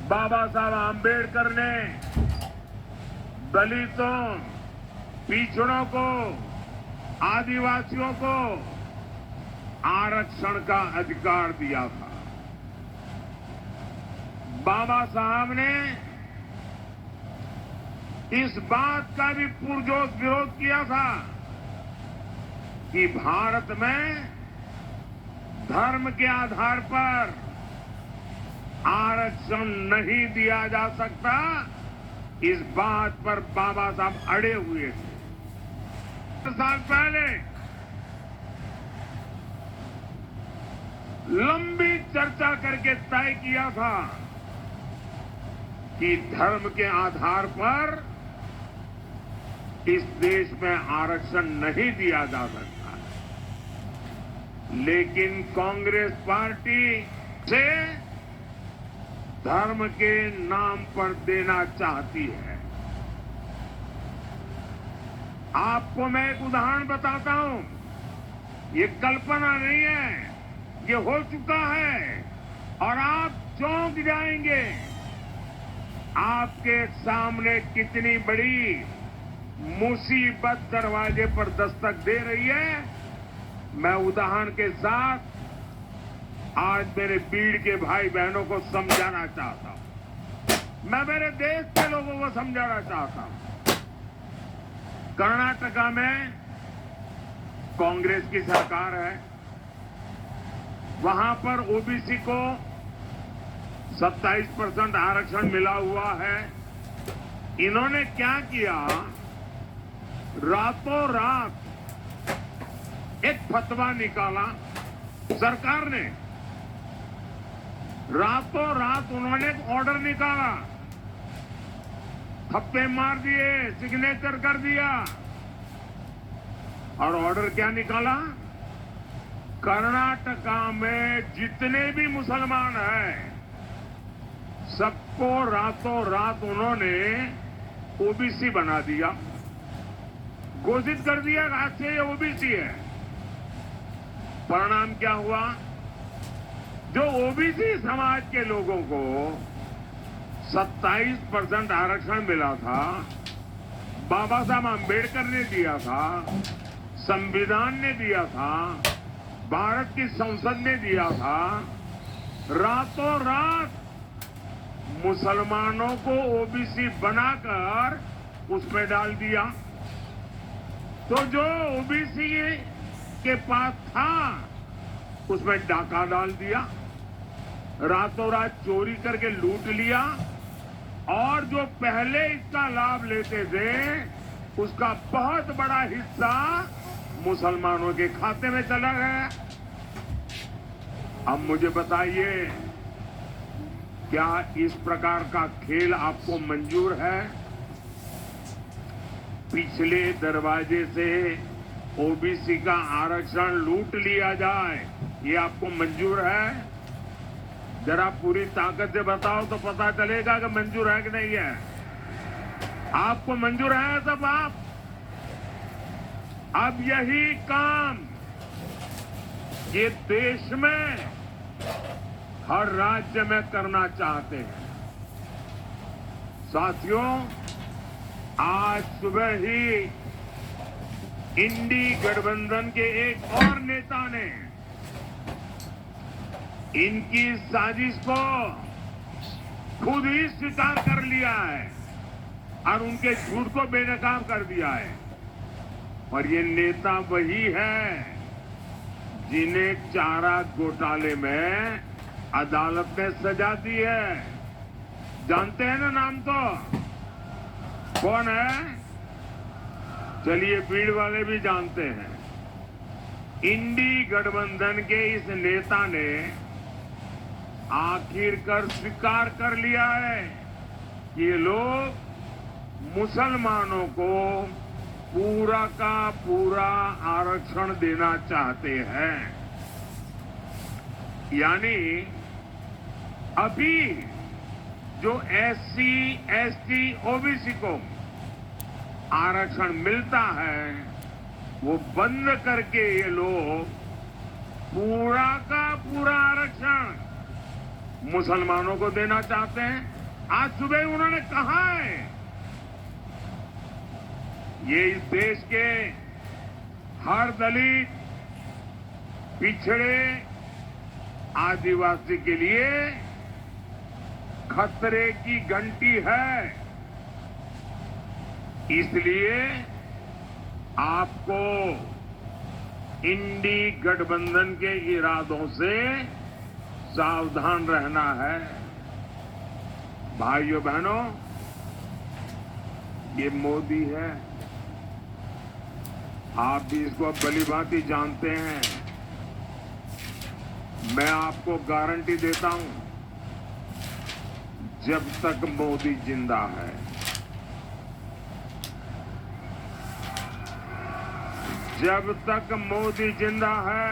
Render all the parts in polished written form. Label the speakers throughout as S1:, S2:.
S1: बाबा साहब आम्बेडकर ने दलितों, पिछड़ों को, आदिवासियों को आरक्षण का अधिकार दिया था। बाबा साहब ने इस बात का भी पुरजोर विरोध किया था कि भारत में धर्म के आधार पर आरक्षण नहीं दिया जा सकता। इस बात पर बाबा साहब अड़े हुए थे। 4 साल पहले लंबी चर्चा करके तय किया था कि धर्म के आधार पर इस देश में आरक्षण नहीं दिया जा सकता। लेकिन कांग्रेस पार्टी से धर्म के नाम पर देना चाहती है। आपको मैं एक उदाहरण बताता हूं। ये कल्पना नहीं है, ये हो चुका है और आप चौंक जाएंगे। आपके सामने कितनी बड़ी मुसीबत दरवाजे पर दस्तक दे रही है। मैं उदाहरण के साथ आज मेरे बीड़ के भाई बहनों को समझाना चाहता हूं। मैं मेरे देश के लोगों को समझाना चाहता हूं। कर्नाटका में कांग्रेस की सरकार है। वहां पर ओबीसी को 27% आरक्षण मिला हुआ है। इन्होंने क्या किया, रातों रात एक फतवा निकाला सरकार ने। रातों रात उन्होंने एक ऑर्डर निकाला, थप्पे मार दिए, सिग्नेचर कर दिया और ऑर्डर क्या निकाला, कर्नाटका में जितने भी मुसलमान हैं सबको रातों रात उन्होंने ओबीसी बना दिया, घोषित कर दिया आज से ये ओबीसी है। परिणाम क्या हुआ, जो ओबीसी समाज के लोगों को 27% आरक्षण मिला था, बाबा साहब आम्बेडकर ने दिया था, संविधान ने दिया था, भारत की संसद ने दिया था, रातों रात मुसलमानों को ओबीसी बनाकर उसमें डाल दिया। तो जो ओबीसी के पास था उसमें डाका डाल दिया, रातों रात चोरी करके लूट लिया और जो पहले इसका लाभ लेते थे उसका बहुत बड़ा हिस्सा मुसलमानों के खाते में चला गया। अब मुझे बताइए, क्या इस प्रकार का खेल आपको मंजूर है? पिछले दरवाजे से ओबीसी का आरक्षण लूट लिया जाए, ये आपको मंजूर है? जरा पूरी ताकत से बताओ तो पता चलेगा कि मंजूर है कि नहीं है। आपको मंजूर है सब आप? अब यही काम ये देश में हर राज्य में करना चाहते हैं। साथियों, आज सुबह ही इंडी गठबंधन के एक और नेता ने इनकी साजिश को खुद ही स्वीकार कर लिया है और उनके झूठ को बेनकाब कर दिया है। और ये नेता वही है जिन्हें चारा घोटाले में अदालत ने सजा दी है। जानते हैं ना नाम तो? कौन है? चलिए बीड़ वाले भी जानते हैं। इंडी गठबंधन के इस नेता ने आखिरकार स्वीकार कर लिया है कि ये लोग मुसलमानों को पूरा का पूरा आरक्षण देना चाहते हैं। यानी अभी जो एससी, एसटी, ओबीसी को आरक्षण मिलता है वो बंद करके ये लोग पूरा का पूरा आरक्षण मुसलमानों को देना चाहते हैं। आज सुबह उन्होंने कहा है ये इस देश के हर दलित, पिछड़े, आदिवासी के लिए खतरे की घंटी है। इसलिए आपको इंडी गठबंधन के इरादों से सावधान रहना है। भाइयों बहनों, ये मोदी है, आप भी इसको भलीभांति जानते हैं। मैं आपको गारंटी देता हूं, जब तक मोदी जिंदा है, जब तक मोदी जिंदा है,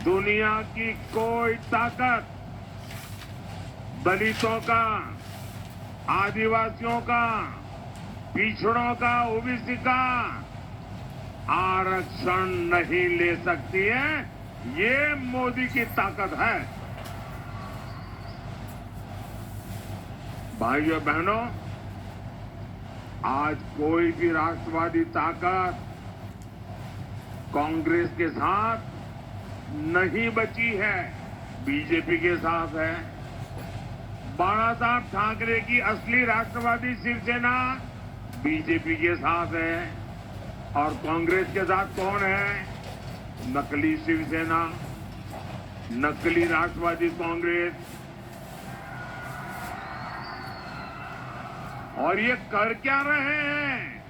S1: दुनिया की कोई ताकत दलितों का, आदिवासियों का, पिछड़ों का, ओबीसी का आरक्षण नहीं ले सकती है। ये मोदी की ताकत है। भाइयों बहनों, आज कोई भी राष्ट्रवादी ताकत कांग्रेस के साथ नहीं बची है, बीजेपी के साथ है। बाला साहब ठाकरे की असली राष्ट्रवादी शिवसेना बीजेपी के साथ है, और कांग्रेस के साथ कौन है? नकली शिवसेना, नकली राष्ट्रवादी कांग्रेस। और ये कर क्या रहे हैं?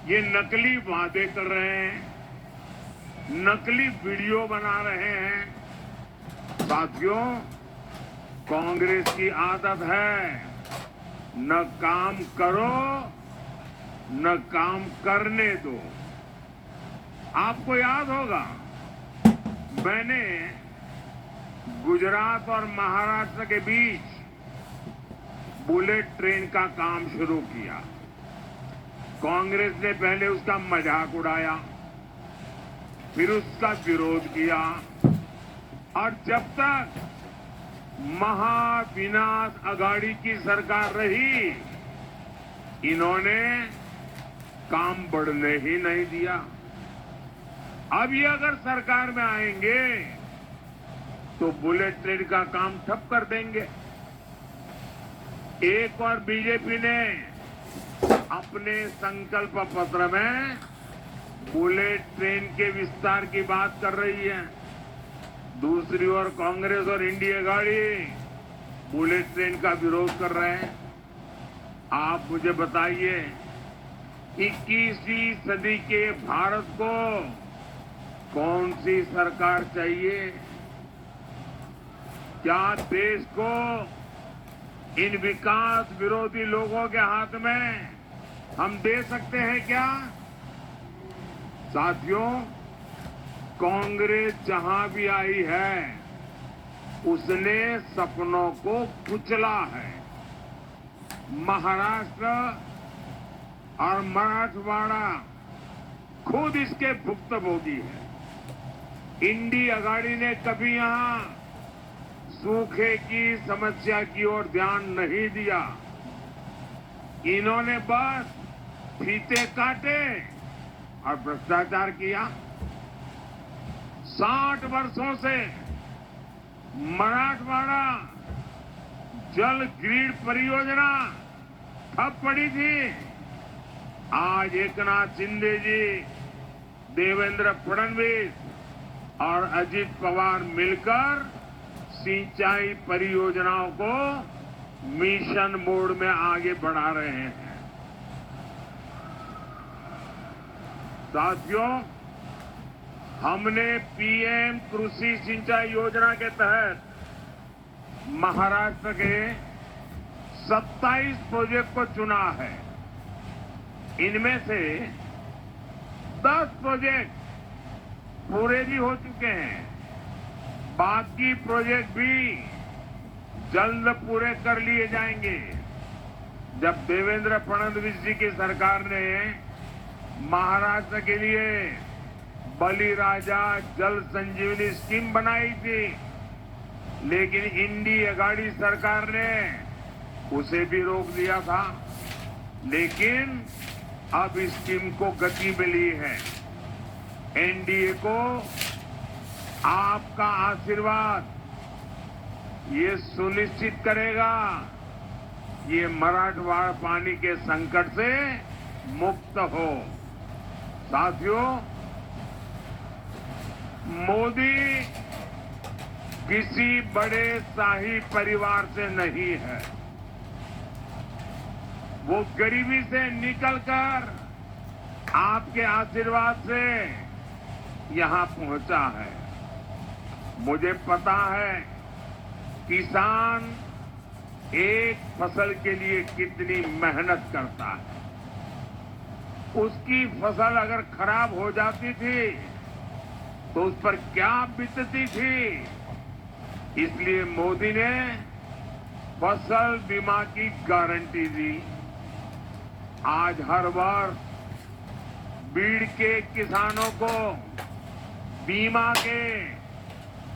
S1: ये नकली वादे कर रहे हैं, नकली वीडियो बना रहे हैं। साथियों, कांग्रेस की आदत है, न काम करो न काम करने दो। आपको याद होगा, मैंने गुजरात और महाराष्ट्र के बीच बुलेट ट्रेन का काम शुरू किया। कांग्रेस ने पहले उसका मजाक उड़ाया, फिर उसका विरोध किया, और जब तक महाविनाश अघाड़ी की सरकार रही, इन्होंने काम बढ़ने ही नहीं दिया। अब ये अगर सरकार में आएंगे तो बुलेट ट्रेन का काम ठप कर देंगे। एक और बीजेपी ने अपने संकल्प पत्र में बुलेट ट्रेन के विस्तार की बात कर रही है। दूसरी ओर कांग्रेस और इंडिया गाड़ी बुलेट ट्रेन का विरोध कर रहे हैं। आप मुझे बताइए, 21वीं सदी के भारत को कौन सी सरकार चाहिए? क्या देश को इन विकास विरोधी लोगों के हाथ में हम दे सकते हैं क्या? साथियों, कांग्रेस जहां भी आई है, उसने सपनों को कुचला है। महाराष्ट्र और मराठवाड़ा खुद इसके भुक्तभोगी है। इंडी अघाड़ी ने कभी यहां सूखे की समस्या की ओर ध्यान नहीं दिया। इन्होंने बस फीते काटे और भ्रष्टाचार किया। 60 वर्षों से मराठवाड़ा जल ग्रिड परियोजना ठप पड़ी थी। आज एकनाथ शिंदे जी, देवेंद्र फडणवीस और अजित पवार मिलकर सिंचाई परियोजनाओं को मिशन मोड में आगे बढ़ा रहे हैं। साथियों, हमने पीएम कृषि सिंचाई योजना के तहत महाराष्ट्र के 27 प्रोजेक्ट को चुना है। इनमें से 10 प्रोजेक्ट पूरे भी हो चुके हैं। बाकी प्रोजेक्ट भी जल्द पूरे कर लिए जाएंगे। जब देवेंद्र फडणवीस जी की सरकार ने महाराष्ट्र के लिए बलिराजा जल संजीवनी स्कीम बनाई थी, लेकिन इंडी अगाड़ी सरकार ने उसे भी रोक दिया था। लेकिन अब इस स्कीम को गति मिली है। एनडीए को आपका आशीर्वाद ये सुनिश्चित करेगा ये मराठवाड़ा पानी के संकट से मुक्त हो। साथियों, मोदी किसी बड़े शाही परिवार से नहीं है। वो गरीबी से निकलकर आपके आशीर्वाद से यहां पहुंचा है। मुझे पता है किसान एक फसल के लिए कितनी मेहनत करता है। उसकी फसल अगर खराब हो जाती थी तो उस पर क्या बीतती थी। इसलिए मोदी ने फसल बीमा की गारंटी दी। आज हर वर्ष बीड़ के किसानों को बीमा के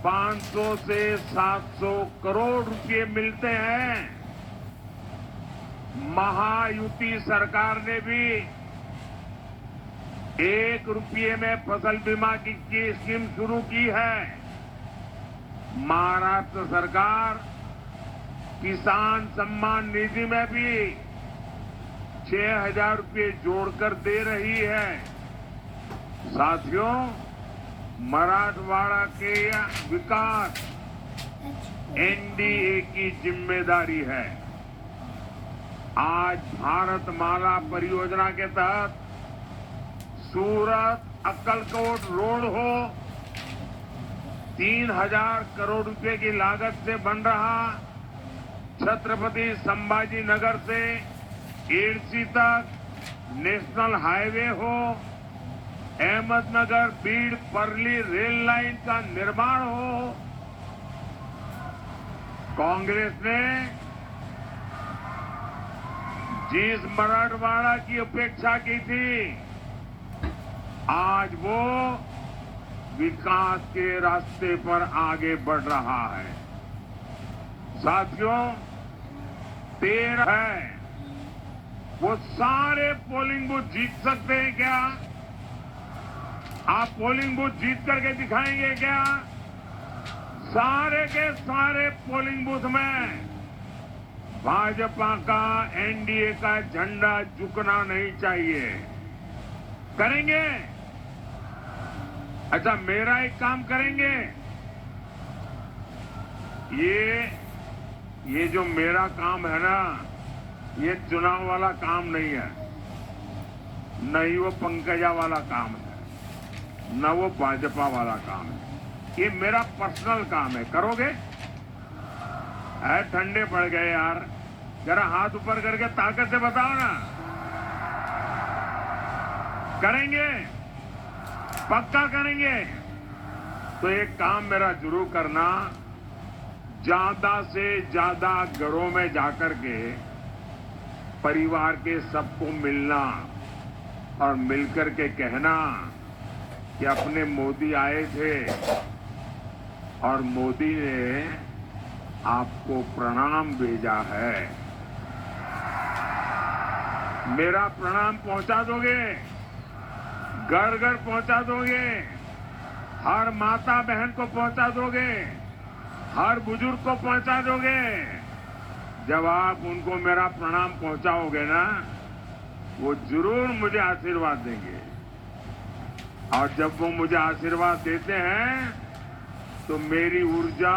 S1: 500 से 700 करोड़ रुपए मिलते हैं। महायुति सरकार ने भी 1 रुपये में फसल बीमा की स्कीम शुरू की है। महाराष्ट्र सरकार किसान सम्मान निधि में भी 6,000 रुपये जोड़कर दे रही है। साथियों, मराठवाड़ा के विकास एनडीए की जिम्मेदारी है। आज भारतमाला परियोजना के तहत सूरत अक्कलकोट रोड हो 3,000 करोड़ रुपए की लागत से बन रहा छत्रपति संभाजी नगर से एडसी तक नेशनल हाईवे हो, अहमदनगर बीड़ परली रेल लाइन का निर्माण हो। कांग्रेस ने जिस मराठवाड़ा की उपेक्षा की थी, आज वो विकास के रास्ते पर आगे बढ़ रहा है। साथियों, 13 है, वो सारे पोलिंग बूथ जीत सकते हैं क्या? आप पोलिंग बूथ जीत करके दिखाएंगे क्या? सारे के सारे पोलिंग बूथ में भाजपा का, एनडीए का झंडा झुकना नहीं चाहिए। करेंगे? अच्छा, मेरा एक काम करेंगे। ये जो मेरा काम है ना, ये चुनाव वाला काम नहीं है, न ही वो पंकजा वाला काम है, न वो भाजपा वाला काम है। ये मेरा पर्सनल काम है। करोगे? ठंडे पड़ गए यार, जरा हाथ ऊपर करके ताकत से बताओ ना। करेंगे? पक्का करेंगे? तो एक काम मेरा जरूर करना, ज्यादा से ज्यादा घरों में जाकर के परिवार के सबको मिलना और मिलकर के कहना कि अपने मोदी आए थे और मोदी ने आपको प्रणाम भेजा है। मेरा प्रणाम पहुंचा दोगे? घर घर पहुंचा दोगे? हर माता बहन को पहुंचा दोगे? हर बुजुर्ग को पहुंचा दोगे? जब आप उनको मेरा प्रणाम पहुंचाओगे ना, वो जरूर मुझे आशीर्वाद देंगे। और जब वो मुझे आशीर्वाद देते हैं तो मेरी ऊर्जा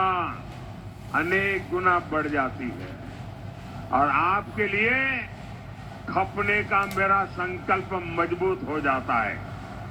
S1: अनेक गुना बढ़ जाती है और आपके लिए खपने का मेरा संकल्प मजबूत हो जाता है।